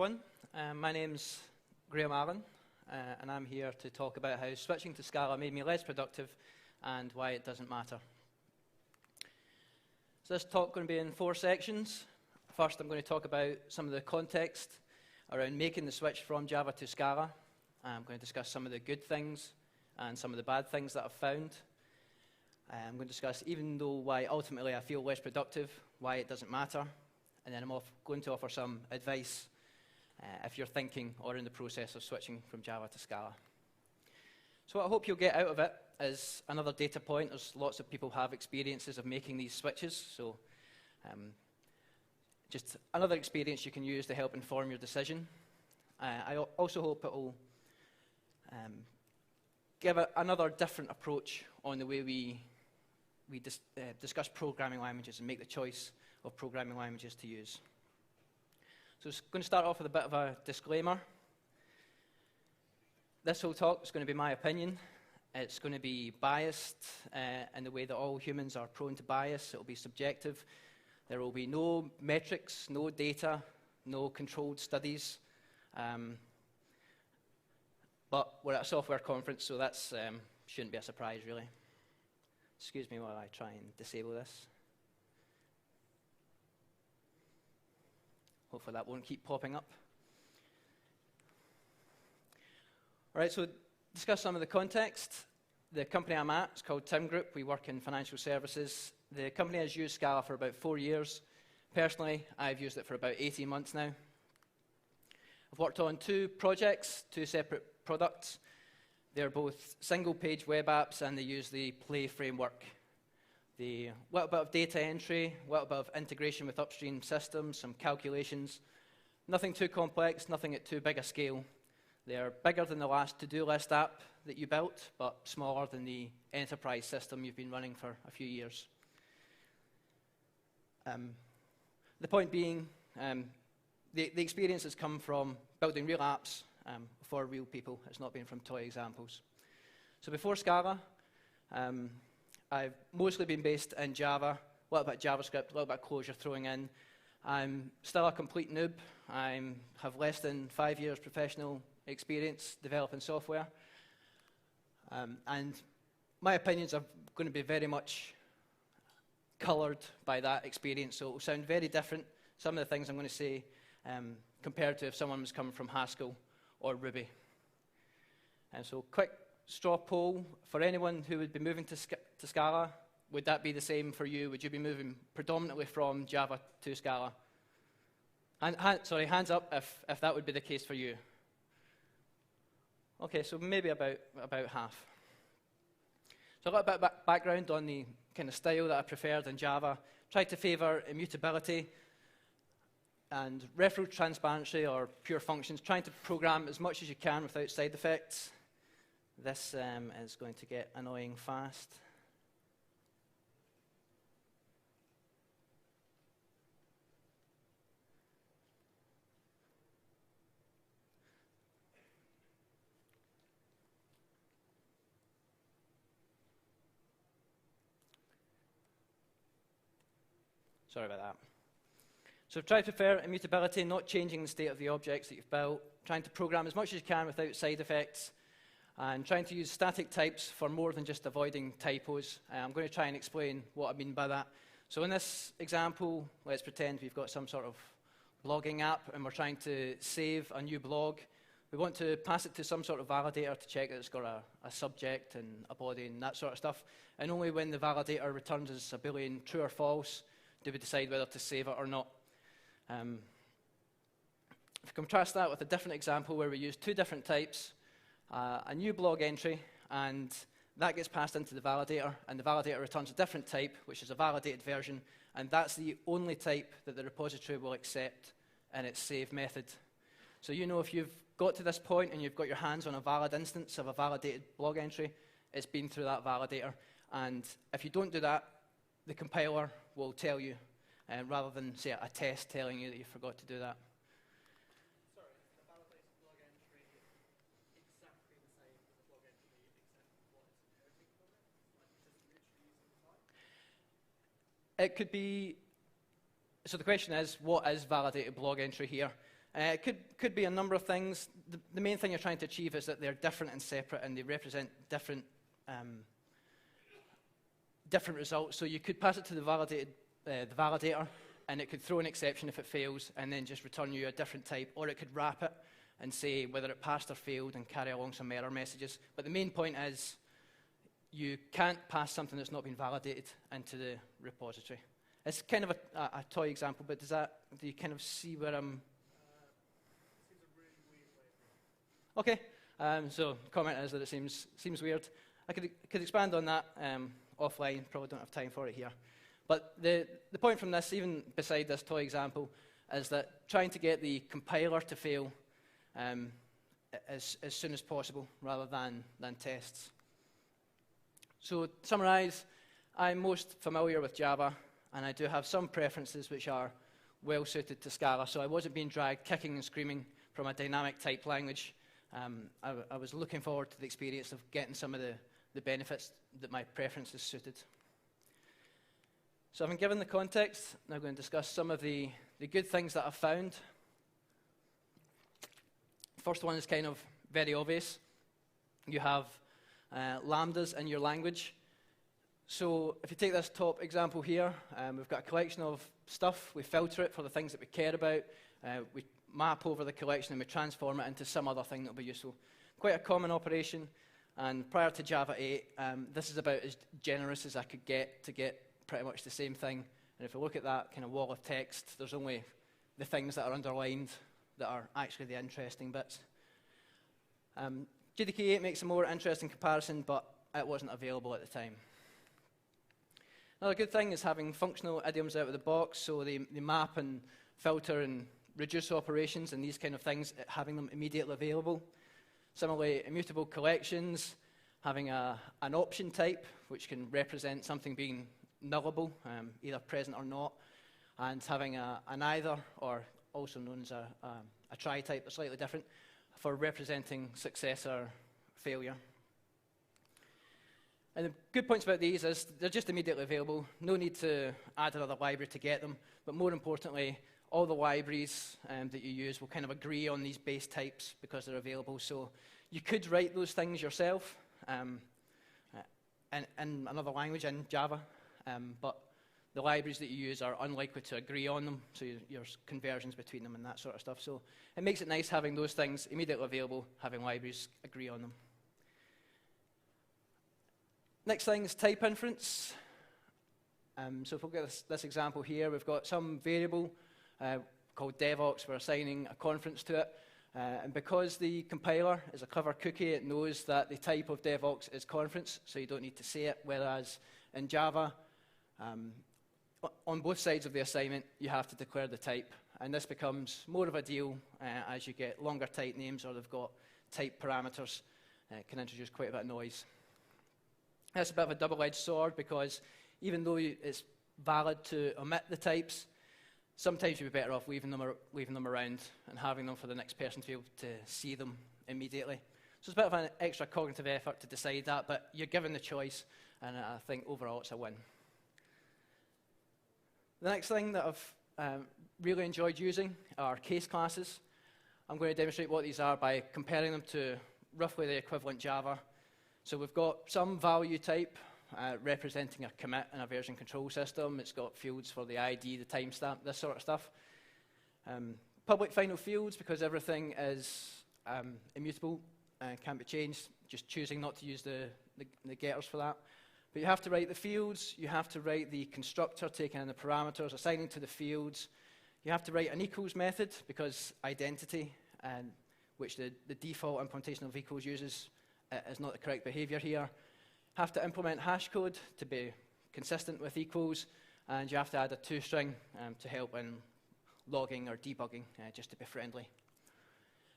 everyone. My name's Graham Allen, and I'm here to talk about how switching to Scala made me less productive and why it doesn't matter. So this talk is going to be in 4 sections. First, I'm going to talk about some of the context around making the switch from Java to Scala. I'm going to discuss some of the good things and some of the bad things that I've found. I'm going to discuss, even though why ultimately I feel less productive, why it doesn't matter. And then I'm going to offer some advice if you're thinking or in the process of switching from Java to Scala. So what I hope you'll get out of it is another data point. There's lots of people have experiences of making these switches, so just another experience you can use to help inform your decision. I also hope it will give another different approach on the way we discuss programming languages and make the choice of programming languages to use. So it's going to start off with a bit of a disclaimer. This whole talk is going to be my opinion. It's going to be biased in the way that all humans are prone to bias. It will be subjective. There will be no metrics, no data, no controlled studies. But we're at a software conference, so that shouldn't be a surprise, really. Excuse me while I try and disable this. Hopefully that won't keep popping up. All right, so discuss some of the context. The company I'm at is called Tim Group. We work in financial services. The company has used Scala for about 4 years. Personally, I've used it for about 18 months now. I've worked on 2 projects, 2 separate products. They're both single-page web apps, and they use the Play framework. A little bit of data entry, a little bit of integration with upstream systems, some calculations. Nothing too complex, nothing at too big a scale. They're bigger than the last to-do list app that you built, but smaller than the enterprise system you've been running for a few years. The point being, the experience has come from building real apps for real people. It's not been from toy examples. So before Scala, I've mostly been based in Java, a little bit of JavaScript, a little bit of Clojure throwing in. I'm still a complete noob. I have less than 5 years professional experience developing software. And my opinions are going to be very much colored by that experience, so it will sound very different, some of the things I'm going to say, compared to if someone was coming from Haskell or Ruby. And so quick straw poll, for anyone who would be moving to Scala, would that be the same for you? Would you be moving predominantly from Java to Scala? Hands up if that would be the case for you. Okay, so maybe about half. So a little bit of background on the kind of style that I preferred in Java. Tried to favor immutability and reference transparency or pure functions, trying to program as much as you can without side effects. This is going to get annoying fast. Sorry about that. So try to prefer immutability, not changing the state of the objects that you've built, trying to program as much as you can without side effects, and trying to use static types for more than just avoiding typos. I'm going to try and explain what I mean by that. So in this example, let's pretend we've got some sort of blogging app and we're trying to save a new blog. We want to pass it to some sort of validator to check that it's got a subject and a body and that sort of stuff. And only when the validator returns as a Boolean true or false do we decide whether to save it or not. If you contrast that with a different example where we use 2 different types, a new blog entry, and that gets passed into the validator, and the validator returns a different type, which is a validated version, and that's the only type that the repository will accept in its save method. So you know if you've got to this point and you've got your hands on a valid instance of a validated blog entry, it's been through that validator. And if you don't do that, the compiler will tell you, rather than, say, a test telling you that you forgot to do that. Sorry, is the validated blog entry exactly the same as the blog entry, except what it's inheriting from it? Like just literally using the type? It could be, so the question is, what is validated blog entry here? It could be a number of things. The main thing you're trying to achieve is that they're different and separate, and they represent different results. So you could pass it to the validator, and it could throw an exception if it fails, and then just return you a different type, or it could wrap it and say whether it passed or failed and carry along some error messages. But the main point is you can't pass something that's not been validated into the repository. It's kind of a toy example, but do you kind of see where I'm... Seems a really weird way. Okay, so comment is that it seems weird. I could expand on that offline, probably don't have time for it here. But the point from this, even beside this toy example, is that trying to get the compiler to fail as soon as possible rather than tests. So to summarize, I'm most familiar with Java, and I do have some preferences which are well suited to Scala, so I wasn't being dragged kicking and screaming from a dynamic type language. I was looking forward to the experience of getting some of the benefits that my preferences suited. So having given the context, now I'm going to discuss some of the good things that I've found. First one is kind of very obvious. You have lambdas in your language. So if you take this top example here, we've got a collection of stuff. We filter it for the things that we care about. We map over the collection and we transform it into some other thing that will be useful. Quite a common operation. And prior to Java 8, this is about as generous as I could get to get pretty much the same thing. And if you look at that kind of wall of text, there's only the things that are underlined that are actually the interesting bits. JDK 8 makes a more interesting comparison, but it wasn't available at the time. Another good thing is having functional idioms out of the box, so they map and filter and reduce operations and these kind of things, having them immediately available. Similarly, immutable collections, having an option type, which can represent something being nullable, either present or not, and having an either, or also known as a try type, but slightly different, for representing success or failure. And the good points about these is they're just immediately available, no need to add another library to get them, but more importantly, all the libraries that you use will kind of agree on these base types because they're available. So you could write those things yourself in another language, in Java, but the libraries that you use are unlikely to agree on them, so there's conversions between them and that sort of stuff. So it makes it nice having those things immediately available, having libraries agree on them. Next thing is type inference. So if we look at this example here, we've got some variable called devox. We're assigning a conference to it. And because the compiler is a clever cookie, it knows that the type of devox is conference, so you don't need to say it. Whereas in Java, on both sides of the assignment, you have to declare the type. And this becomes more of a deal as you get longer type names or they've got type parameters. It can introduce quite a bit of noise. That's a bit of a double-edged sword because even though it's valid to omit the types, sometimes you'd be better off leaving them around and having them for the next person to be able to see them immediately. So it's a bit of an extra cognitive effort to decide that, but you're given the choice, and I think overall it's a win. The next thing that I've really enjoyed using are case classes. I'm going to demonstrate what these are by comparing them to roughly the equivalent Java. So we've got some value type representing a commit in a version control system. It's got fields for the ID, the timestamp, this sort of stuff. Public final fields, because everything is immutable and can't be changed, just choosing not to use the getters for that. But you have to write the fields, you have to write the constructor, taking in the parameters, assigning to the fields. You have to write an equals method, because identity, which the default implementation of equals uses, is not the correct behavior here. Have to implement hash code to be consistent with equals, and you have to add a toString to help in logging or debugging, just to be friendly.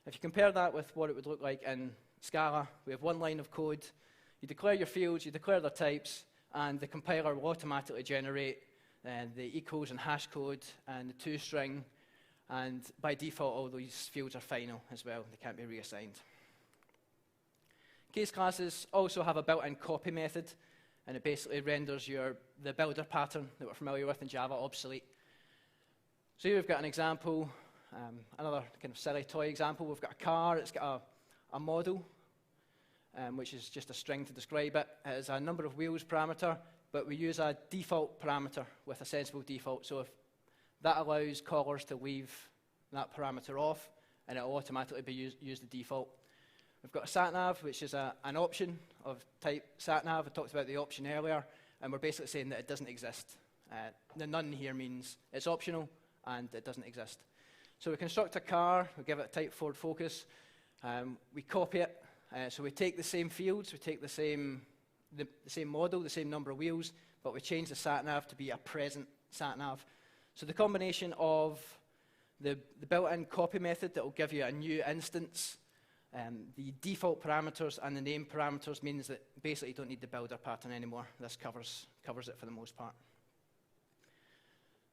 If you compare that with what it would look like in Scala, we have one line of code. You declare your fields, you declare their types, and the compiler will automatically generate the equals and hash code and the toString, and by default all these fields are final as well, they can't be reassigned. Case classes also have a built-in copy method, and it basically renders the builder pattern that we're familiar with in Java obsolete. So here we've got an example. Another kind of silly toy example, we've got a car, it's got a model, which is just a string to describe it. It has a number of wheels parameter, but we use a default parameter with a sensible default. So if that allows callers to leave that parameter off, and it will automatically use the default. We've got a satnav, which is an option of type satnav. I talked about the option earlier, and we're basically saying that it doesn't exist. The none here means it's optional and it doesn't exist. So we construct a car, we give it a type forward focus, we copy it. So we take the same fields, we take the same model, the same number of wheels, but we change the satnav to be a present satnav. So the combination of the built-in copy method that will give you a new instance, the default parameters and the name parameters means that basically you don't need the builder pattern anymore. This covers it for the most part.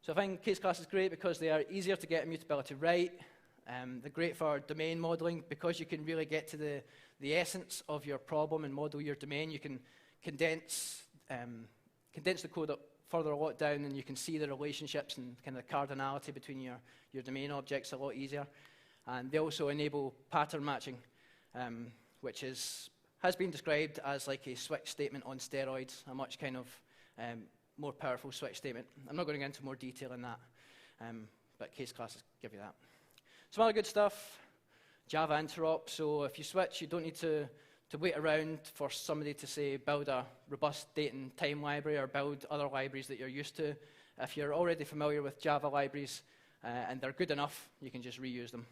So I think case class is great because they are easier to get immutability right. They're great for domain modeling because you can really get to the essence of your problem and model your domain. You can condense the code up further a lot down, and you can see the relationships and kind of the cardinality between your domain objects a lot easier. And they also enable pattern matching, which has been described as like a switch statement on steroids, a much kind of more powerful switch statement. I'm not going to get into more detail in that, but case classes give you that. Some other good stuff, Java interop. So if you switch, you don't need to wait around for somebody to say build a robust date and time library or build other libraries that you're used to. If you're already familiar with Java libraries and they're good enough, you can just reuse them.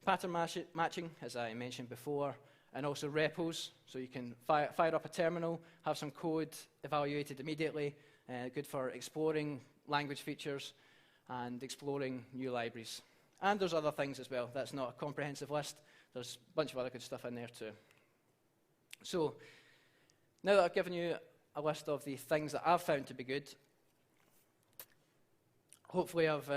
Pattern matching, as I mentioned before, and also repos. So you can fire up a terminal, have some code evaluated immediately, good for exploring language features and exploring new libraries. And there's other things as well. That's not a comprehensive list. There's a bunch of other good stuff in there too. So now that I've given you a list of the things that I've found to be good, hopefully I've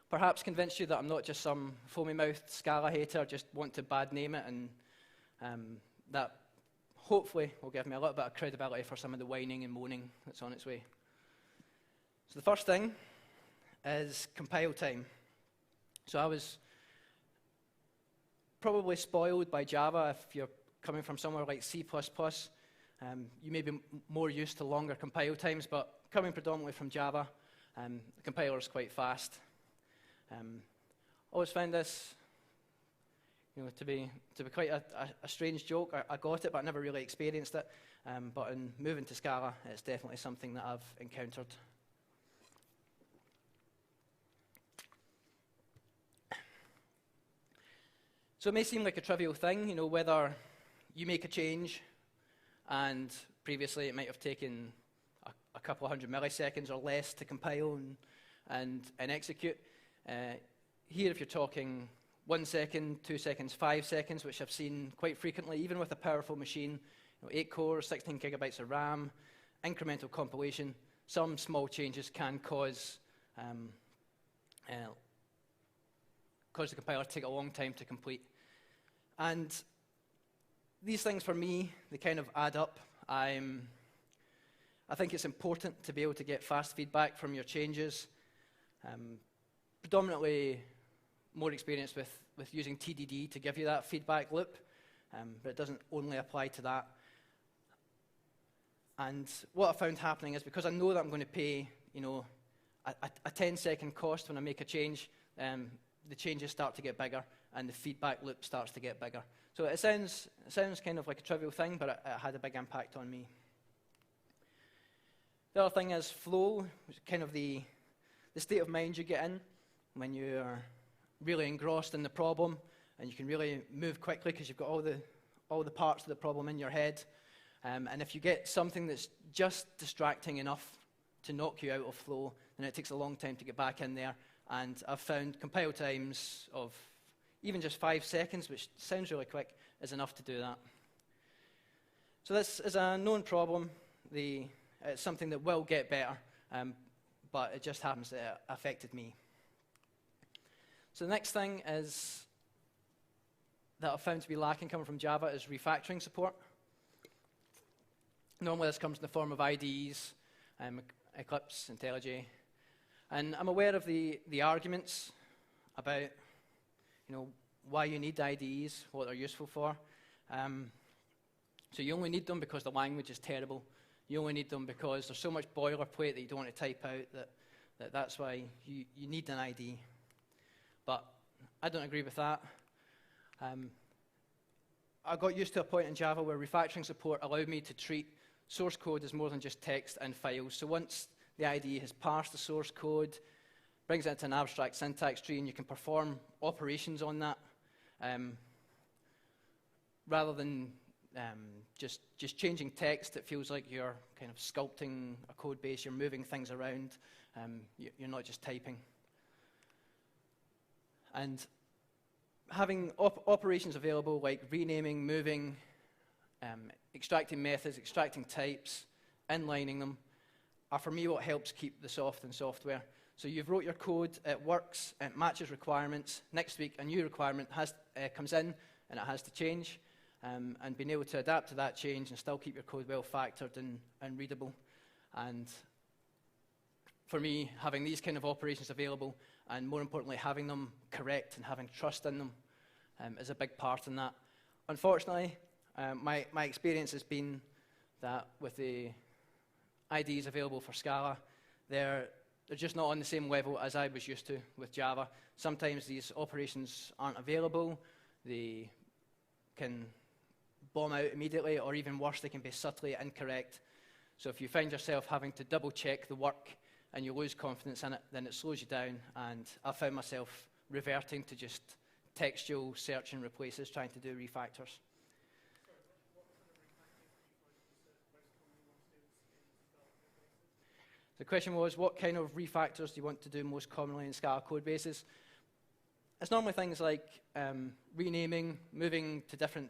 perhaps convinced you that I'm not just some foamy-mouthed Scala hater, just want to bad name it, and that hopefully will give me a little bit of credibility for some of the whining and moaning that's on its way. So the first thing is compile time. So I was probably spoiled by Java. If you're coming from somewhere like C++, you may be more used to longer compile times, but coming predominantly from Java, the compiler is quite fast. Always found this to be quite a strange joke. I got it, but I never really experienced it. But in moving to Scala, it's definitely something that I've encountered. So it may seem like a trivial thing, whether you make a change and previously it might have taken a couple of hundred milliseconds or less to compile and execute. Here, if you're talking 1 second, 2 seconds, 5 seconds, which I've seen quite frequently, even with a powerful machine, 8 cores, 16 gigabytes of RAM, incremental compilation, some small changes can cause the compiler to take a long time to complete. And these things, for me, they kind of add up. I think it's important to be able to get fast feedback from your changes. Predominantly more experience with using TDD to give you that feedback loop, but it doesn't only apply to that. And what I found happening is because I know that I'm going to pay, a 10-second cost when I make a change, the changes start to get bigger and the feedback loop starts to get bigger. So it sounds kind of like a trivial thing, but it had a big impact on me. The other thing is flow, which is kind of the state of mind you get in when you're really engrossed in the problem and you can really move quickly because you've got all the parts of the problem in your head. And if you get something that's just distracting enough to knock you out of flow, then it takes a long time to get back in there. And I've found compile times of even just 5 seconds, which sounds really quick, is enough to do that. So this is a known problem. It's something that will get better, but it just happens that it affected me. So the next thing is that I've found to be lacking coming from Java is refactoring support. Normally this comes in the form of IDEs, Eclipse, IntelliJ. And I'm aware of the arguments about, why you need IDEs, what they're useful for. So you only need them because the language is terrible. You only need them because there's so much boilerplate that you don't want to type out that's why you need an IDE. But I don't agree with that. I got used to a point in Java where refactoring support allowed me to treat source code as more than just text and files. So once the IDE has parsed the source code, brings it into an abstract syntax tree, and you can perform operations on that, rather than just changing text. It feels like you're kind of sculpting a code base, you're moving things around, you're not just typing. And having operations available like renaming, moving, extracting methods, extracting types, inlining them, are for me what helps keep the soft in software. So you've wrote your code, it works, it matches requirements. Next week, a new requirement comes in, and it has to change. And being able to adapt to that change and still keep your code well factored and readable. And for me, having these kind of operations available, and more importantly, having them correct and having trust in them, is a big part in that. Unfortunately, my experience has been that with the IDEs available for Scala, they're just not on the same level as I was used to with Java. Sometimes these operations aren't available. They can bomb out immediately, or even worse, they can be subtly incorrect. So if you find yourself having to double check the work and you lose confidence in it, then it slows you down, and I found myself reverting to just textual search and replaces, trying to do refactors. The question was, what kind of refactors do you want to do most commonly in Scala code bases? It's normally things like renaming, moving to different,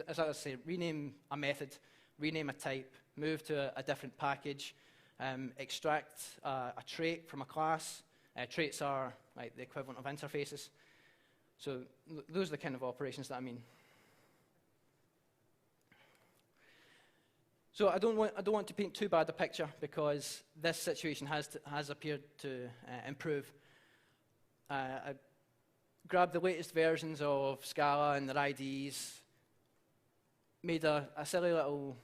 as I say, rename a method, rename a type, move to a different package, extract a trait from a class. Traits are like the equivalent of interfaces. So those are the kind of operations that I mean. So I don't want to paint too bad a picture, because this situation has appeared to improve. I grabbed the latest versions of Scala and their IDEs, made a silly little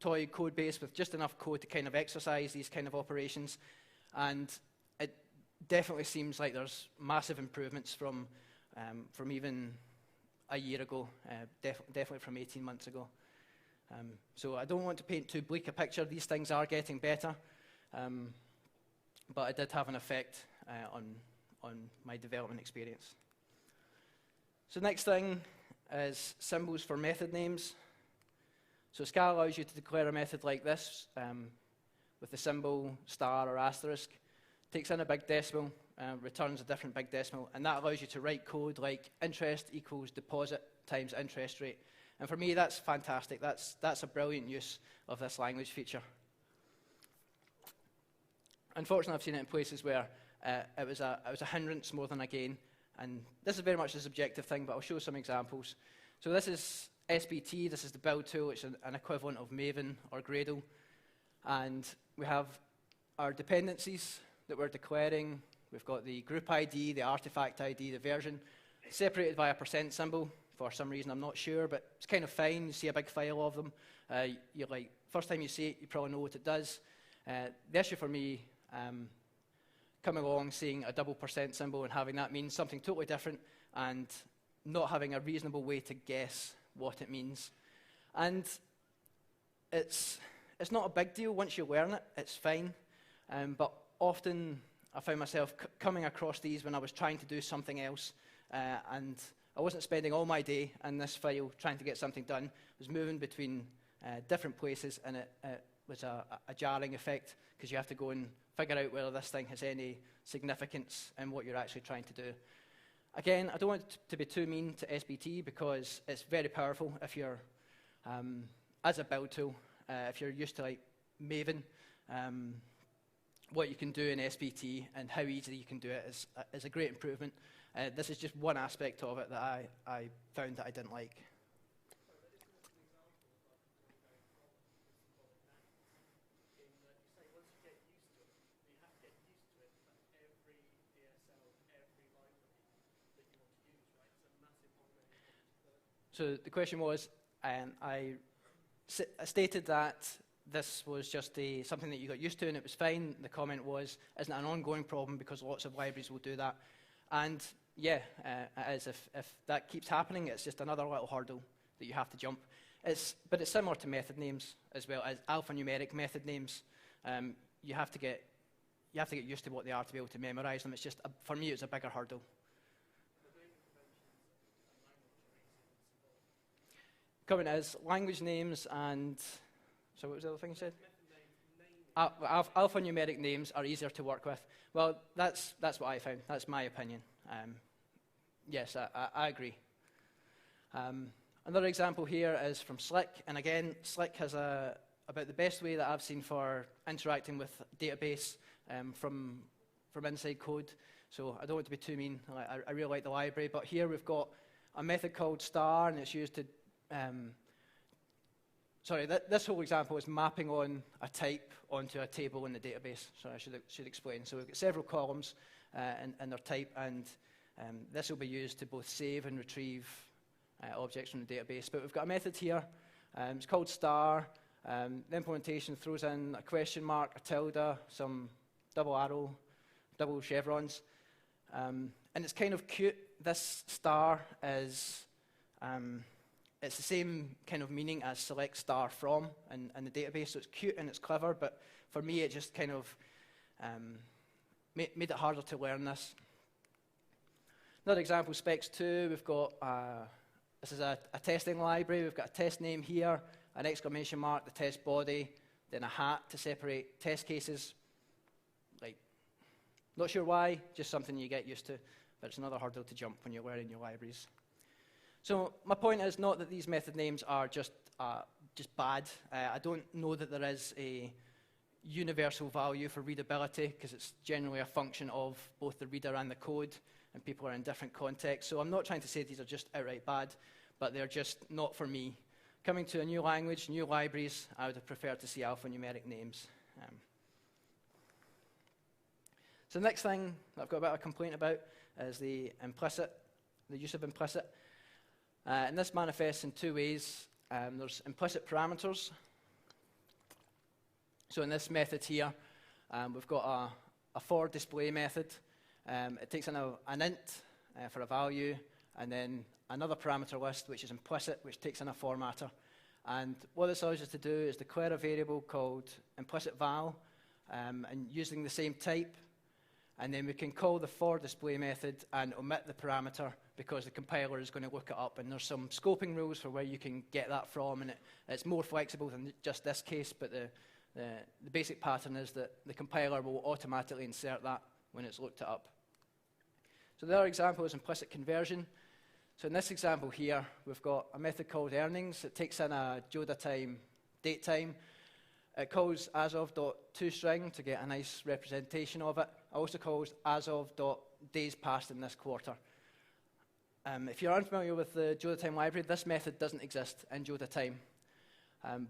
toy code base with just enough code to kind of exercise these kind of operations, and it definitely seems like there's massive improvements from even a year ago, definitely from 18 months ago. So I don't want to paint too bleak a picture. These things are getting better, but it did have an effect on my development experience. So next thing is symbols for method names. So Scala allows you to declare a method like this with the symbol star or asterisk, takes in a big decimal, returns a different big decimal, and that allows you to write code like interest equals deposit times interest rate. And for me, that's fantastic. That's a brilliant use of this language feature. Unfortunately, I've seen it in places where it was a hindrance more than a gain. And this is very much a subjective thing, but I'll show some examples. So this is SBT. This is the build tool. It's an equivalent of Maven or Grandall. And we have our dependencies that we're declaring. We've got the group ID, the artifact ID, the version, separated by a % symbol. For some reason, I'm not sure, but it's kind of fine. You see a big file of them. You're like, first time you see it, you probably know what it does. The issue for me, coming along, seeing a double % symbol and having that mean something totally different, and not having a reasonable way to guess what it means. And it's not a big deal once you learn it. It's fine. But often I found myself coming across these when I was trying to do something else, and I wasn't spending all my day in this file trying to get something done. I was moving between different places, and it was a jarring effect, because you have to go and figure out whether this thing has any significance in what you're actually trying to do. Again, I don't want it to be too mean to SBT, because it's very powerful if you're, as a build tool, if you're used to like Maven, what you can do in SBT and how easily you can do it is a great improvement. This is just one aspect of it that I found that I didn't like. So the question was, I stated that this was just something that you got used to and it was fine. The comment was, isn't it an ongoing problem because lots of libraries will do that? And yeah, it is. If that keeps happening, it's just another little hurdle that you have to jump. But it's similar to method names as well as alphanumeric method names. You have to get used to what they are to be able to memorize them. It's just, for me, it's a bigger hurdle. Comment is language names and, so what was the other thing you said? Alphanumeric names are easier to work with. Well, that's what I found. That's my opinion. Yes, I agree. Another example here is from Slick, and again, Slick has about the best way that I've seen for interacting with database from inside code. So I don't want to be too mean. I really like the library, but here we've got a method called star, and it's used to this whole example is mapping on a type onto a table in the database. So I should explain. So we've got several columns in their type, and this will be used to both save and retrieve objects from the database. But we've got a method here. It's called star. The implementation throws in a question mark, a tilde, some double arrow, double chevrons. And it's kind of cute. This star is... it's the same kind of meaning as select star from in the database, so it's cute and it's clever, but for me it just kind of made it harder to learn this. Another example, specs2, we've got, this is a testing library, we've got a test name here, an exclamation mark, the test body, then a hat to separate test cases. Like, not sure why, just something you get used to, but it's another hurdle to jump when you're learning your libraries. So my point is not that these method names are just bad. I don't know that there is a universal value for readability because it's generally a function of both the reader and the code, and people are in different contexts. So I'm not trying to say these are just outright bad, but they're just not for me. Coming to a new language, new libraries, I would have preferred to see alphanumeric names. So the next thing that I've got a bit of a complaint about is the use of implicit. And this manifests in two ways. There's implicit parameters. So in this method here, we've got a for display method. It takes in an int for a value, and then another parameter list, which is implicit, which takes in a formatter. And what this allows us to do is declare a variable called implicit val, and using the same type. And then we can call the for display method and omit the parameter because the compiler is going to look it up. And there's some scoping rules for where you can get that from, and it's more flexible than just this case, but the basic pattern is that the compiler will automatically insert that when it's looked it up. So the other example is implicit conversion. So in this example here, we've got a method called earnings. It takes in a Joda time, date time. It calls as_of.toString to get a nice representation of it. It also calls as_of.days passed in this quarter. If you're unfamiliar with the Joda time library, this method doesn't exist in Joda time.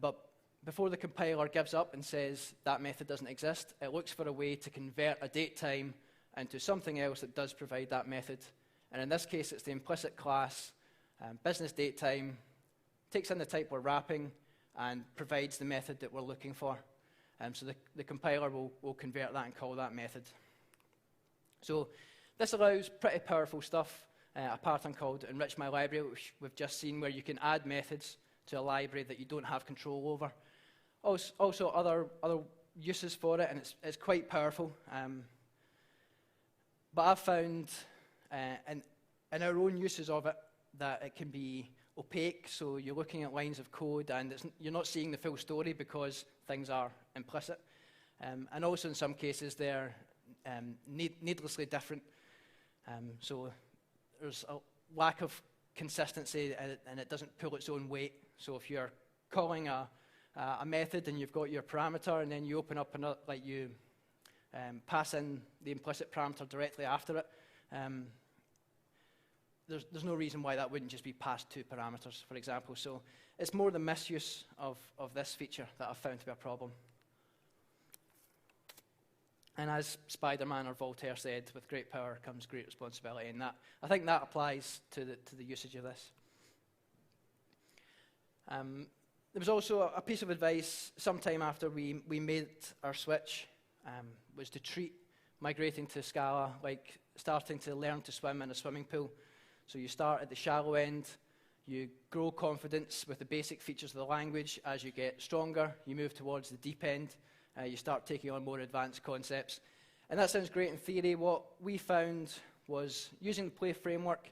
But before the compiler gives up and says that method doesn't exist, it looks for a way to convert a date time into something else that does provide that method. And in this case, it's the implicit class, business date time, takes in the type we're wrapping, and provides the method that we're looking for. So the compiler will convert that and call that method. So this allows pretty powerful stuff, a pattern called enrich my library, which we've just seen, where you can add methods to a library that you don't have control over. Also other uses for it, and it's quite powerful. But I've found in our own uses of it that it can be opaque, so you're looking at lines of code and you're not seeing the full story because things are implicit. And also in some cases they're needlessly different. So there's a lack of consistency and it doesn't pull its own weight. So if you're calling a method and you've got your parameter and then you open up another, like you pass in the implicit parameter directly after it, there's no reason why that wouldn't just be past two parameters, for example. So it's more the misuse of this feature that I've found to be a problem. And as Spider-Man or Voltaire said, with great power comes great responsibility, and that I think that applies to the usage of this. There was also a piece of advice sometime after we made our switch, was to treat migrating to Scala like starting to learn to swim in a swimming pool. So you start at the shallow end, you grow confidence with the basic features of the language. As you get stronger, you move towards the deep end, you start taking on more advanced concepts. And that sounds great in theory. What we found was using the Play framework,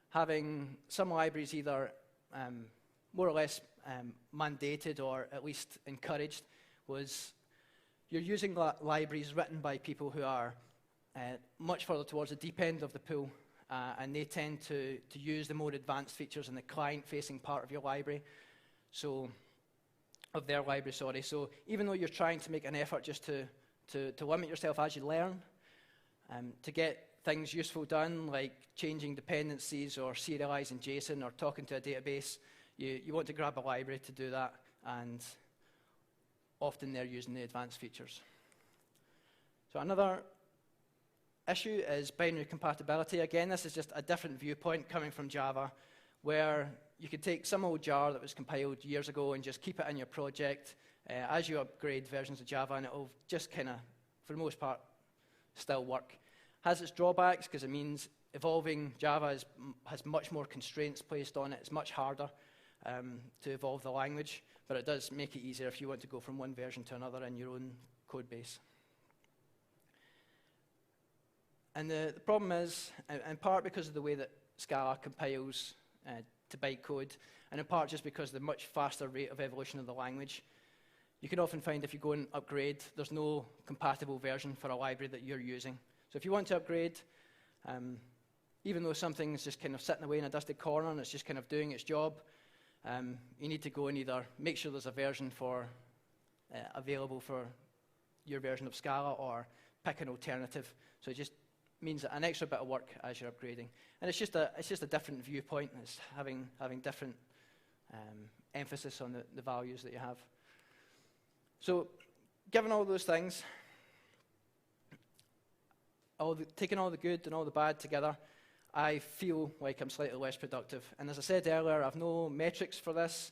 having some libraries either more or less mandated or at least encouraged, was you're using libraries written by people who are much further towards the deep end of the pool, and they tend to use the more advanced features in the client-facing part of your library, so of their library, sorry. So even though you're trying to make an effort just to limit yourself as you learn, to get things useful done, like changing dependencies or serializing JSON or talking to a database, you want to grab a library to do that, and often they're using the advanced features. So another issue is binary compatibility. Again, this is just a different viewpoint coming from Java, where you could take some old jar that was compiled years ago and just keep it in your project as you upgrade versions of Java, and it will just kind of, for the most part, still work. Has its drawbacks, because it means evolving Java has much more constraints placed on it. It's much harder to evolve the language, but it does make it easier if you want to go from one version to another in your own code base. And the problem is, in part because of the way that Scala compiles to bytecode, and in part just because of the much faster rate of evolution of the language, you can often find if you go and upgrade, there's no compatible version for a library that you're using. So if you want to upgrade, even though something's just kind of sitting away in a dusty corner and it's just kind of doing its job, you need to go and either make sure there's a version available for your version of Scala, or pick an alternative. So it just means an extra bit of work as you're upgrading. And it's just a different viewpoint. It's having different emphasis on the values that you have. So given all those things, taking all the good and all the bad together, I feel like I'm slightly less productive. And as I said earlier, I've no metrics for this,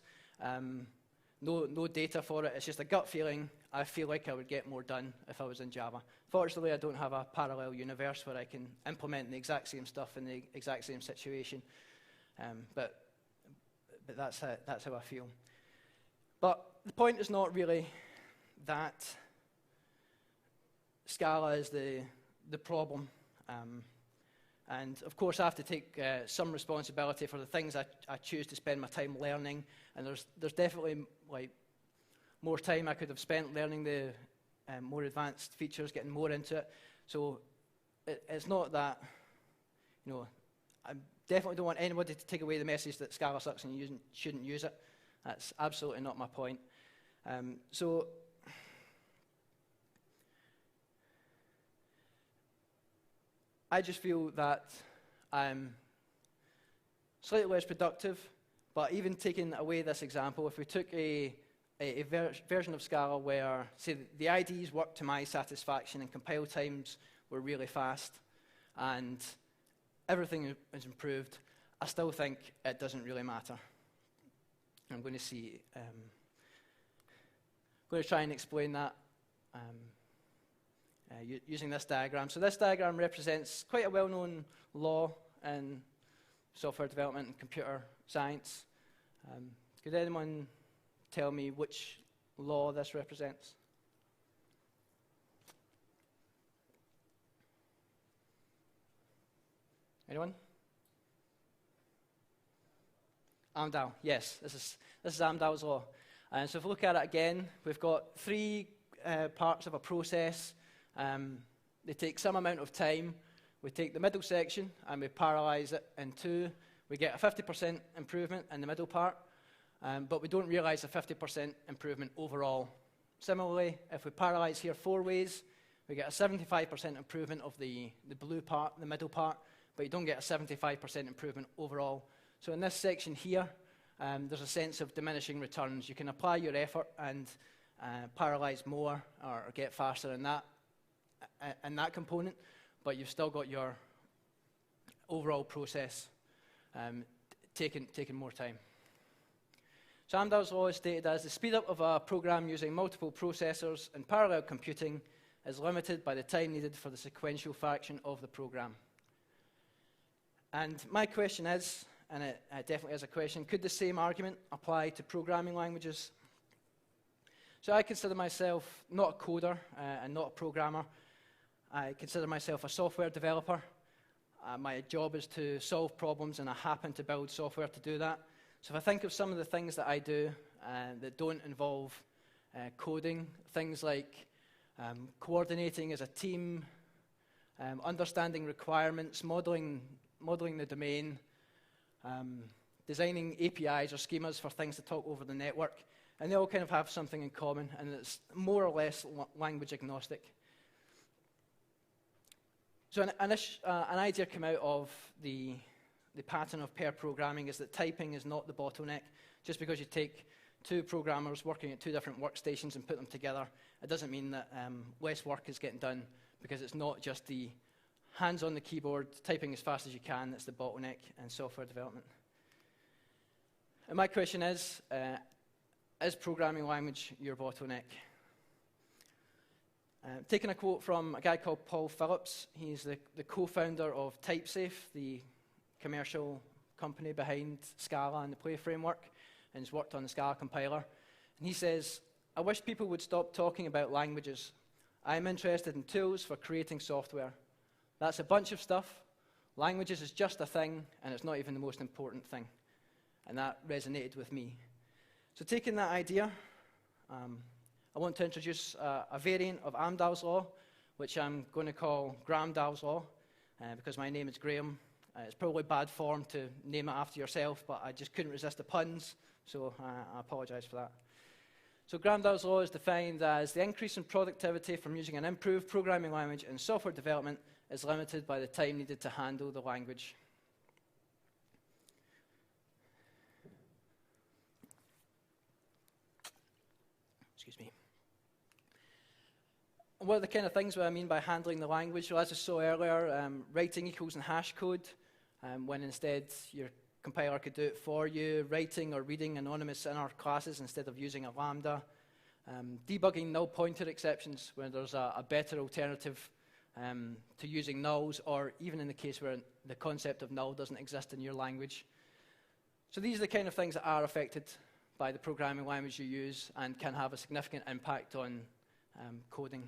no data for it. It's just a gut feeling. I feel like I would get more done if I was in Java. Fortunately, I don't have a parallel universe where I can implement the exact same stuff in the exact same situation. But that's how I feel. But the point is not really that Scala is the problem. And of course, I have to take some responsibility for the things I choose to spend my time learning. And there's definitely more time I could have spent learning the more advanced features, getting more into it. So it's not that, I definitely don't want anybody to take away the message that Scala sucks and you shouldn't use it. That's absolutely not my point. So I just feel that I'm slightly less productive, but even taking away this example, if we took a version of Scala where, say, the IDs worked to my satisfaction and compile times were really fast and everything is improved, I still think it doesn't really matter. I'm going to try and explain that using this diagram. So this diagram represents quite a well-known law in software development and computer science. Could anyone tell me which law this represents? Anyone? Amdahl, yes, this is Amdahl's law. And so if we look at it again, we've got three parts of a process. They take some amount of time. We take the middle section and we parallelize it in two. We get a 50% improvement in the middle part, but we don't realize a 50% improvement overall. Similarly, if we parallelize here 4 ways, we get a 75% improvement of the blue part, the middle part, but you don't get a 75% improvement overall. So in this section here, there's a sense of diminishing returns. You can apply your effort and parallelize more or get faster in that component, but you've still got your overall process taking more time. So Amdahl's law is stated as the speed up of a program using multiple processors and parallel computing is limited by the time needed for the sequential fraction of the program. And my question is, and it definitely is a question, could the same argument apply to programming languages? So I consider myself not a coder and not a programmer. I consider myself a software developer. My job is to solve problems, and I happen to build software to do that. So if I think of some of the things that I do that don't involve coding, things like coordinating as a team, understanding requirements, modeling the domain, designing APIs or schemas for things to talk over the network, and they all kind of have something in common, and it's more or less language agnostic. So an idea came out of the pattern of pair programming is that typing is not the bottleneck. Just because you take two programmers working at two different workstations and put them together, it doesn't mean that less work is getting done, because it's not just the hands on the keyboard, typing as fast as you can, that's the bottleneck in software development. And my question is programming language your bottleneck? Taking a quote from a guy called Paul Phillips. He's the co-founder of TypeSafe, the commercial company behind Scala and the Play framework, and he's worked on the Scala compiler. And he says, "I wish people would stop talking about languages. I am interested in tools for creating software. That's a bunch of stuff. Languages is just a thing, and it's not even the most important thing." And that resonated with me. So taking that idea, I want to introduce a variant of Amdahl's law, which I'm going to call Grandall's law, because my name is Graham. It's probably bad form to name it after yourself, but I just couldn't resist the puns, so I apologize for that. So Grandall's law is defined as the increase in productivity from using an improved programming language in software development is limited by the time needed to handle the language. Excuse me. What are the kind of things what I mean by handling the language? Well, as I saw earlier, writing equals in hash code, when instead your compiler could do it for you, writing or reading anonymous inner classes instead of using a lambda, debugging null pointer exceptions when there's a better alternative to using nulls, or even in the case where the concept of null doesn't exist in your language. So these are the kind of things that are affected by the programming language you use and can have a significant impact on coding.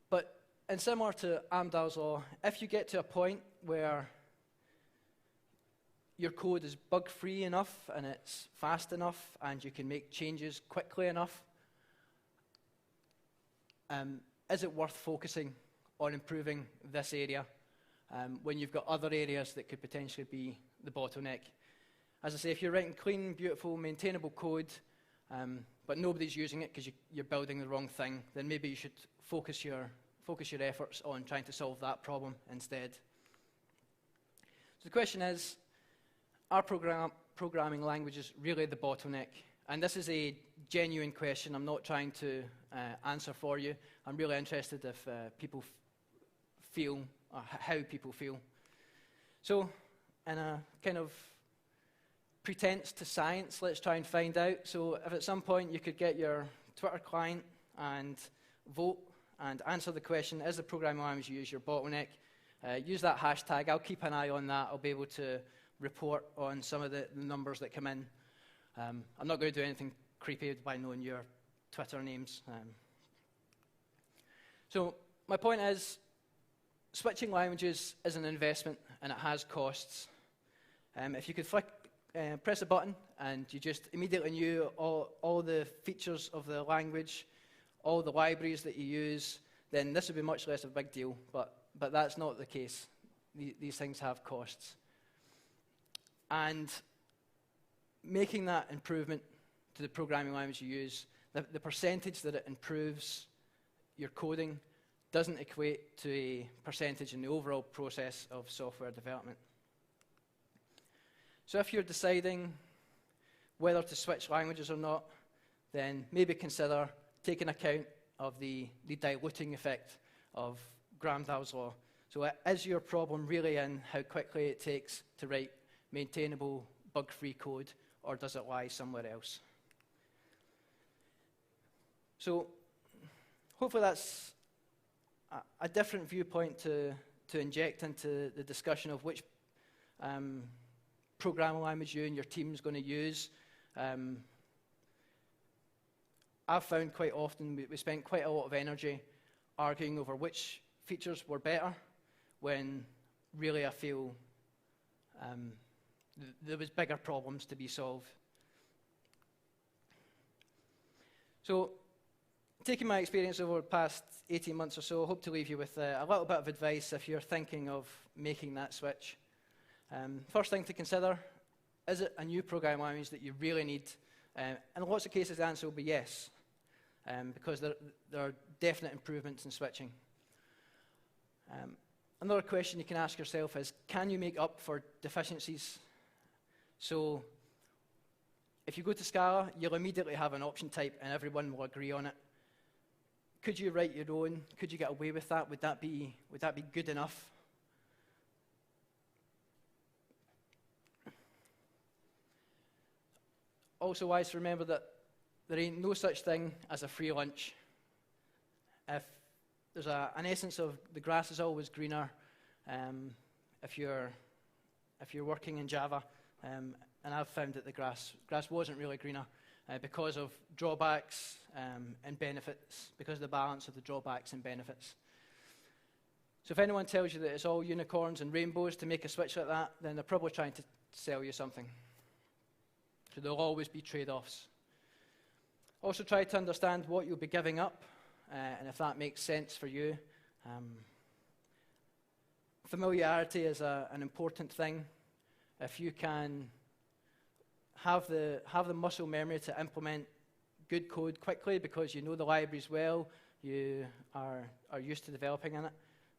But and similar to Amdahl's law, if you get to a point where your code is bug-free enough and it's fast enough and you can make changes quickly enough, is it worth focusing on improving this area when you've got other areas that could potentially be the bottleneck? As I say, if you're writing clean, beautiful, maintainable code, but nobody's using it because you're building the wrong thing, then maybe you should focus your efforts on trying to solve that problem instead. So the question is, are programming languages really the bottleneck? And this is a genuine question. I'm not trying to answer for you. I'm really interested if people feel, or how people feel. So in a kind of pretense to science, let's try and find out. So if at some point you could get your Twitter client and vote and answer the question, is the programming language you use your bottleneck? Use that hashtag. I'll keep an eye on that. I'll be able to report on some of the numbers that come in. I'm not going to do anything creepy by knowing your Twitter names. So my point is, switching languages is an investment and it has costs. If you could press a button and you just immediately knew all the features of the language, all the libraries that you use, then this would be much less of a big deal. But that's not the case. These things have costs. And making that improvement to the programming language you use, the percentage that it improves your coding doesn't equate to a percentage in the overall process of software development. So if you're deciding whether to switch languages or not, then maybe consider taking account of the diluting effect of Grandall's law. So is your problem really in how quickly it takes to write maintainable, bug-free code, or does it lie somewhere else? So hopefully that's a different viewpoint to inject into the discussion of which programming language you and your team is going to use. I've found quite often we spent quite a lot of energy arguing over which features were better, when really I feel there was bigger problems to be solved. So, taking my experience over the past 18 months or so, I hope to leave you with a little bit of advice if you're thinking of making that switch. First thing to consider, is it a new programming language that you really need? And in lots of cases, the answer will be yes, because there are definite improvements in switching. Another question you can ask yourself is, can you make up for deficiencies? So, if you go to Scala, you'll immediately have an option type and everyone will agree on it. Could you write your own? Could you get away with that? Would that be good enough? Also wise to remember that there ain't no such thing as a free lunch. If there's an essence of the grass is always greener, if you're working in Java, and I've found that the grass wasn't really greener because of drawbacks and benefits, because of the balance of the drawbacks and benefits. So if anyone tells you that it's all unicorns and rainbows to make a switch like that, then they're probably trying to sell you something. So there'll always be trade-offs. Also try to understand what you'll be giving up, and if that makes sense for you. Familiarity is an important thing. If you can have the muscle memory to implement good code quickly because you know the libraries well, you are used to developing in it,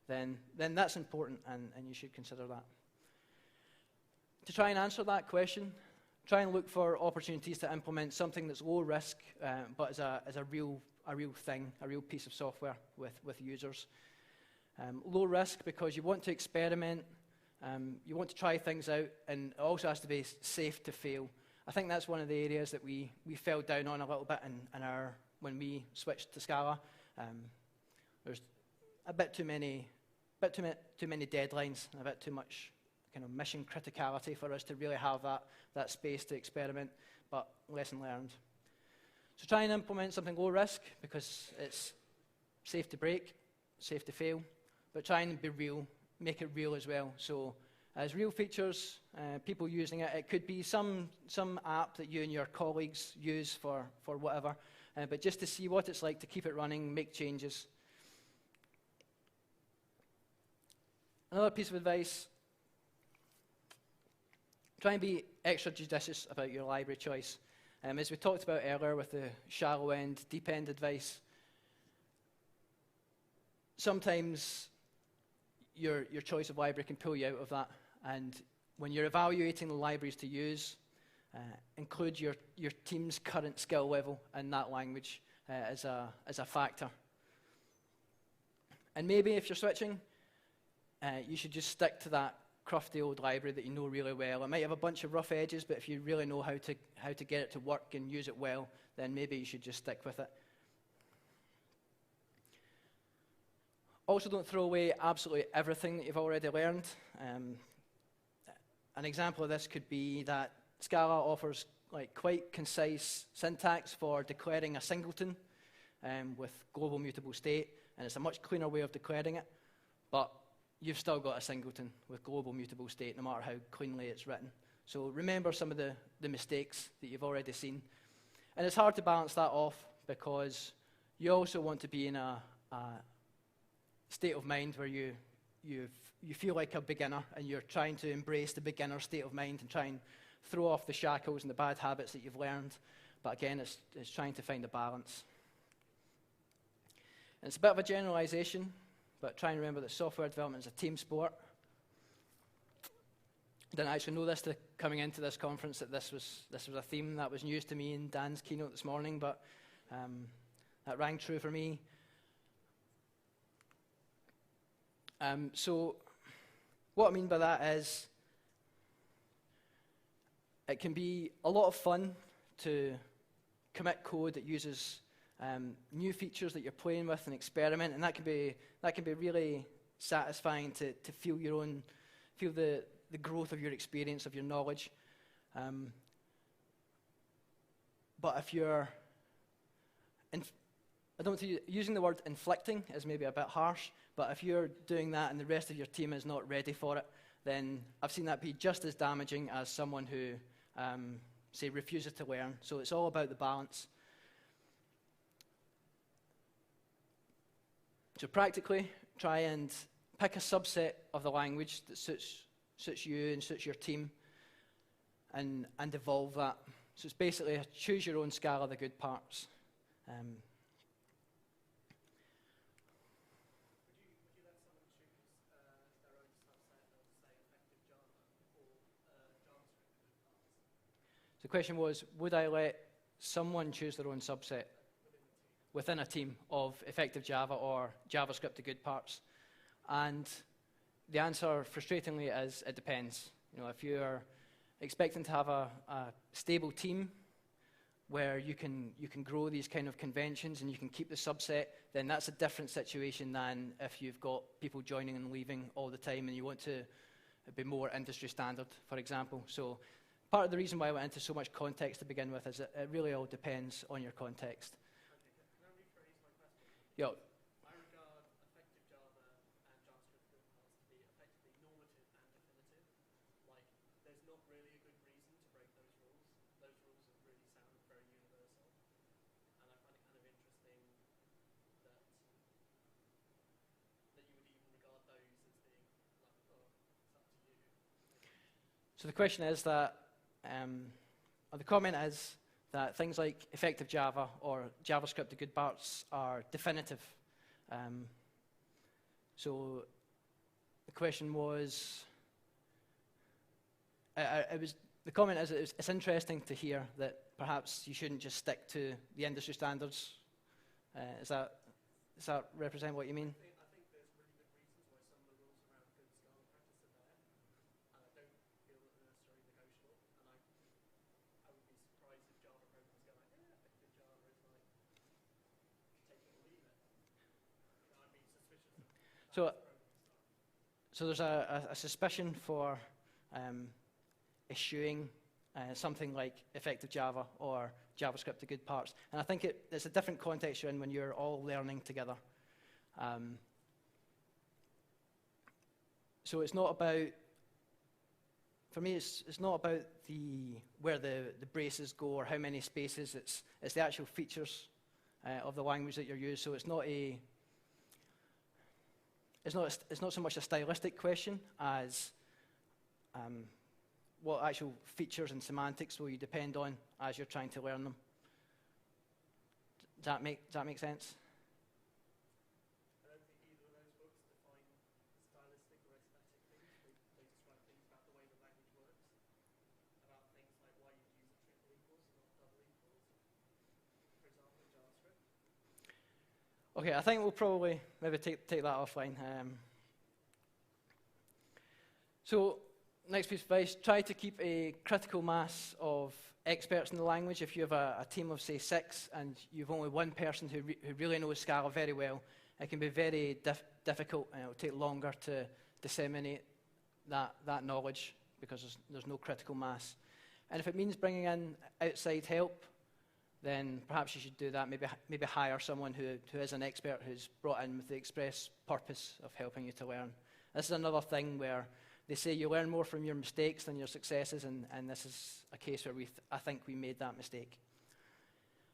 then that's important, and you should consider that. To try and answer that question, try and look for opportunities to implement something that's low risk, but is a real thing, a real piece of software with users. Low risk because you want to experiment, you want to try things out, and it also has to be safe to fail. I think that's one of the areas that we fell down on a little bit when we switched to Scala. There's a bit too many deadlines, and a bit too much kind of mission criticality for us to really have that space to experiment, but lesson learned. So try and implement something low risk because it's safe to break, safe to fail, but try and be real, make it real as well. So as real features, people using it, it could be some app that you and your colleagues use for whatever, but just to see what it's like to keep it running, make changes. Another piece of advice, try and be extra judicious about your library choice. As we talked about earlier with the shallow end, deep end advice, sometimes your choice of library can pull you out of that. And when you're evaluating the libraries to use, include your team's current skill level in that language as a factor. And maybe if you're switching, you should just stick to that crufty old library that you know really well. It might have a bunch of rough edges, but if you really know how to get it to work and use it well, then maybe you should just stick with it. Also, don't throw away absolutely everything that you've already learned. An example of this could be that Scala offers quite concise syntax for declaring a singleton with global mutable state, and it's a much cleaner way of declaring it, but you've still got a singleton with global mutable state no matter how cleanly it's written. So remember some of the mistakes that you've already seen. And it's hard to balance that off because you also want to be in a state of mind where you feel like a beginner and you're trying to embrace the beginner state of mind and try and throw off the shackles and the bad habits that you've learned. But again, it's trying to find a balance. And it's a bit of a generalization, but try and remember that software development is a team sport. I didn't actually know this coming into this conference that this was a theme that was news to me in Dan's keynote this morning, but that rang true for me. So what I mean by that is It can be a lot of fun to commit code that uses new features that you're playing with and experiment, and that can be really satisfying to feel the growth of your experience, of your knowledge. But if you're, I don't think using the word inflicting is maybe a bit harsh, but if you're doing that and the rest of your team is not ready for it, then I've seen that be just as damaging as someone who, say, refuses to learn. So it's all about the balance. So practically, try and pick a subset of the language that suits you and suits your team, and evolve that. So it's basically a choose your own Scala, the good parts. Would you let someone choose their own subset of, say, effective Java or JavaScript good parts? The question was, would I let someone choose their own subset within a team of effective Java or JavaScript, the good parts? And the answer, frustratingly, is it depends. You know, if you're expecting to have a stable team where you can grow these kind of conventions and you can keep the subset, then that's a different situation than if you've got people joining and leaving all the time and you want to be more industry standard, for example. So part of the reason why I went into so much context to begin with is that it really all depends on your context. Okay, can I rephrase my question? Yeah. I regard effective Java and JavaScript good parts to be effectively normative and definitive. Like, there's not really a good reason to break those rules. Those rules really sound very universal. And I find it kind of interesting that you would even regard those as being like, oh, it's up to you. So the question is that, or the comment is that things like effective Java or JavaScript, the good parts, are definitive. So the question was, the comment is that it's interesting to hear that perhaps you shouldn't just stick to the industry standards. Does that represent what you mean? I think there's really good reasons why some of the rules around good Scala practice are there, and I don't feel that they're necessarily negotiable. And I would be surprised if Java programmers go like, yeah, effective Java is like, take it or leave it. You know, I'd be suspicious of So, programming stuff. so there's a suspicion for eschewing something like effective Java or JavaScript, the good parts. And I think it's a different context you're in when you're all learning together. So it's not about, for me, it's not about where the braces go or how many spaces. It's the actual features of the language that you're using. So it's not so much a stylistic question as what actual features and semantics will you depend on as you're trying to learn them. Does that make sense? I don't think either of those books define stylistic or aesthetic things. They describe things about the way the language works, about things like why you use a triple equals and not double equals, for example, in JavaScript. Okay, I think we'll probably maybe take that offline. So, next piece of advice, try to keep a critical mass of experts in the language. If you have a team of, say, 6 and you've only one person who really knows Scala very well, it can be very difficult, and it will take longer to disseminate that knowledge because there's no critical mass. And if it means bringing in outside help, then perhaps you should do that. Maybe hire someone who is an expert who's brought in with the express purpose of helping you to learn. This is another thing where they say you learn more from your mistakes than your successes, and this is a case where I think we made that mistake.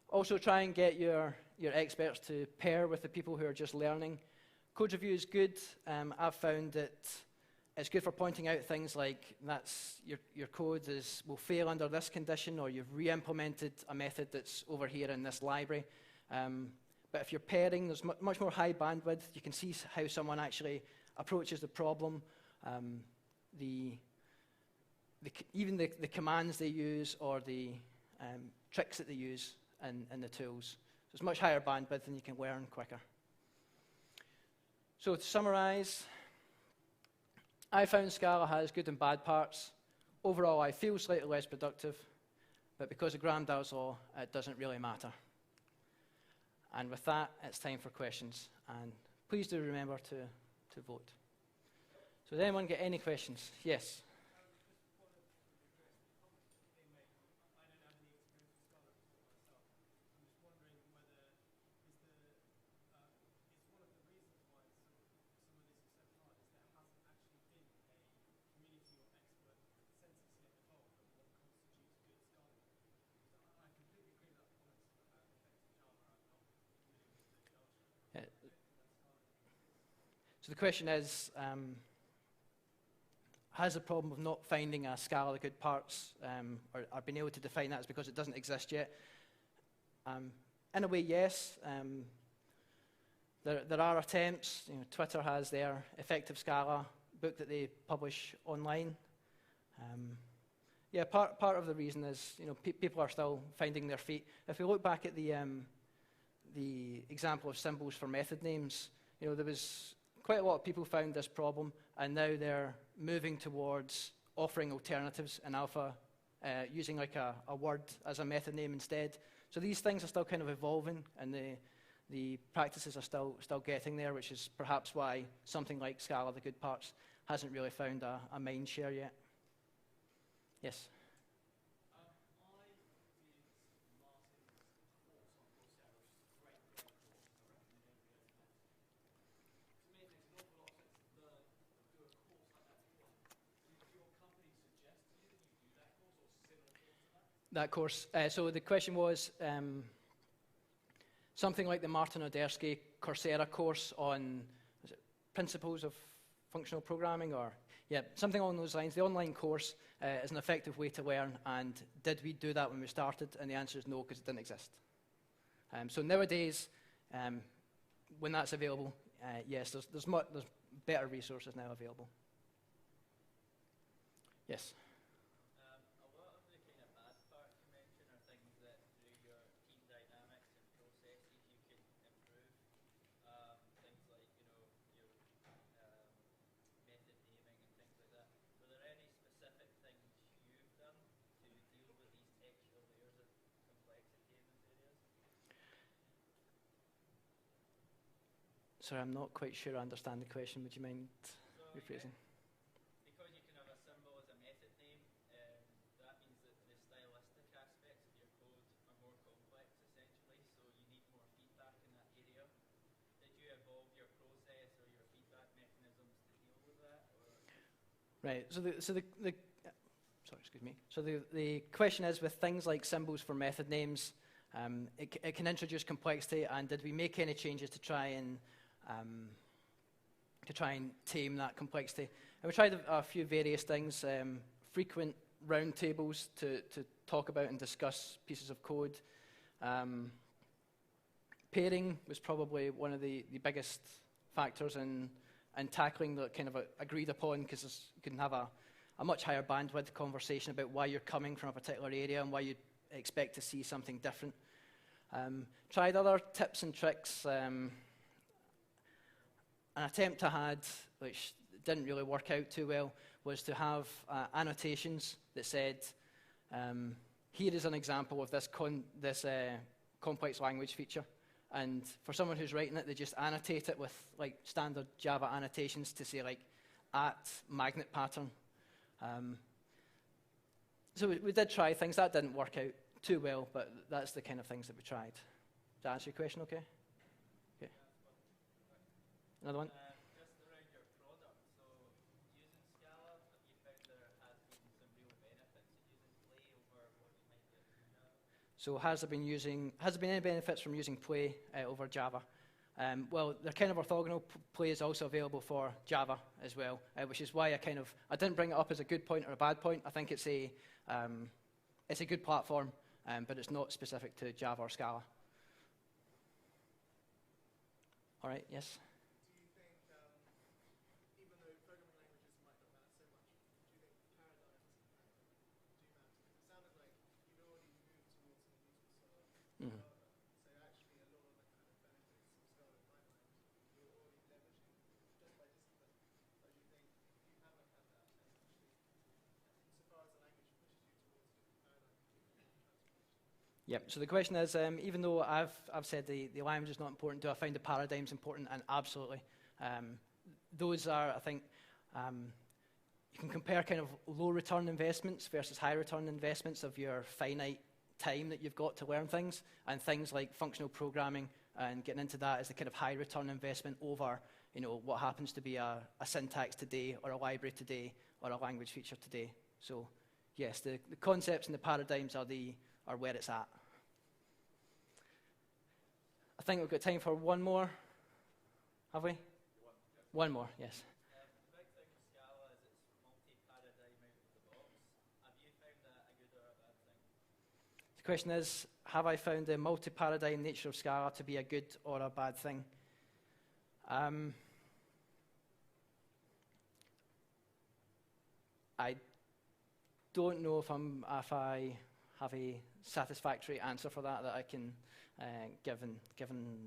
Also, try and get your experts to pair with the people who are just learning. Code review is good. I've found that it's good for pointing out things like that's your code will fail under this condition, or you've re-implemented a method that's over here in this library. But if you're pairing, there's much more high bandwidth. You can see how someone actually approaches the problem. Even the commands they use or the tricks that they use in the tools. So it's much higher bandwidth and you can learn quicker. So to summarize, I found Scala has good and bad parts. overall, I feel slightly less productive, but because of Grandall's law, it doesn't really matter. And with that, it's time for questions. And please do remember to vote. So does anyone get any questions? Yes? So the question is, has the problem of not finding a Scala the good parts, or being able to define that is because it doesn't exist yet? In a way, yes. There are attempts. You know, Twitter has their Effective Scala book that they publish online. Yeah, part of the reason is, you know, people are still finding their feet. If we look back at the example of symbols for method names, you know, there was quite a lot of people found this problem, and now they're moving towards offering alternatives in alpha, using like a word as a method name instead. So these things are still kind of evolving, and the practices are still getting there, which is perhaps why something like Scala, the good parts, hasn't really found a mind share yet. Yes? That course. So the question was something like the Martin Odersky Coursera course on principles of functional programming, or something along those lines. The online course is an effective way to learn, and did we do that when we started? And the answer is no, because it didn't exist. So nowadays, when that's available, yes, there's better resources now available. Yes. Sorry, I'm not quite sure I understand the question. Would you mind rephrasing? Because you can have a symbol as a method name, that means that the stylistic aspects of your code are more complex, essentially, so you need more feedback in that area. Did you evolve your process or your feedback mechanisms to deal with that? Or? Right, so the question is, with things like symbols for method names, it can introduce complexity, and did we make any changes to try and tame that complexity? And we tried a few various things, frequent roundtables to talk about and discuss pieces of code. Pairing was probably one of the biggest factors in tackling the kind of agreed upon, because you can have a much higher bandwidth conversation about why you're coming from a particular area and why you expect to see something different. Tried other tips and tricks. An attempt I had, which didn't really work out too well, was to have annotations that said, here is an example of this complex language feature. And for someone who's writing it, they just annotate it with like standard Java annotations to say like @magnet pattern. So we did try things. That didn't work out too well, but that's the kind of things that we tried. Does that answer your question okay? Okay. Another one? Just around your product, so using Scala, have you found there has been some real benefits in using Play over what you might get in Java? So has there been any benefits from using Play over Java? Well, they're kind of orthogonal. Play is also available for Java as well, which is why I didn't bring it up as a good point or a bad point. I think it's a good platform, but it's not specific to Java or Scala. All right, yes? Do you think, even though programming languages might not matter so much, do you think paradigms do matter? Because it sounded like you'd already moved towards the neutral server. Mm-hmm. So actually a lot of the kind of benefits of Scala pipelines you're already leveraging just by discipline. So do you think if you haven't had that, then actually, insofar as Yep. So the question is, even though I've said the language is not important, do I find the paradigms important? And absolutely. Those are, I think, you can compare kind of low return investments versus high return investments of your finite time that you've got to learn things, and things like functional programming and getting into that is a kind of high return investment over, you know, what happens to be a syntax today or a library today or a language feature today. So yes, the concepts and the paradigms are where it's at. I think we've got time for one more. Have we? One more, yes. The big thing with Scala is it's multi-paradigm out of the box. Have you found that a good or a bad thing? The question is, have I found the multi-paradigm nature of Scala to be a good or a bad thing? I don't know if I have a satisfactory answer for that I can given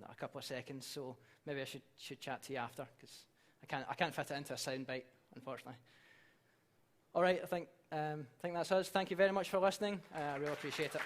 a couple of seconds. So maybe I should chat to you after, because I can't fit it into a soundbite, unfortunately. All right, I think that's us. Thank you very much for listening. I really appreciate it.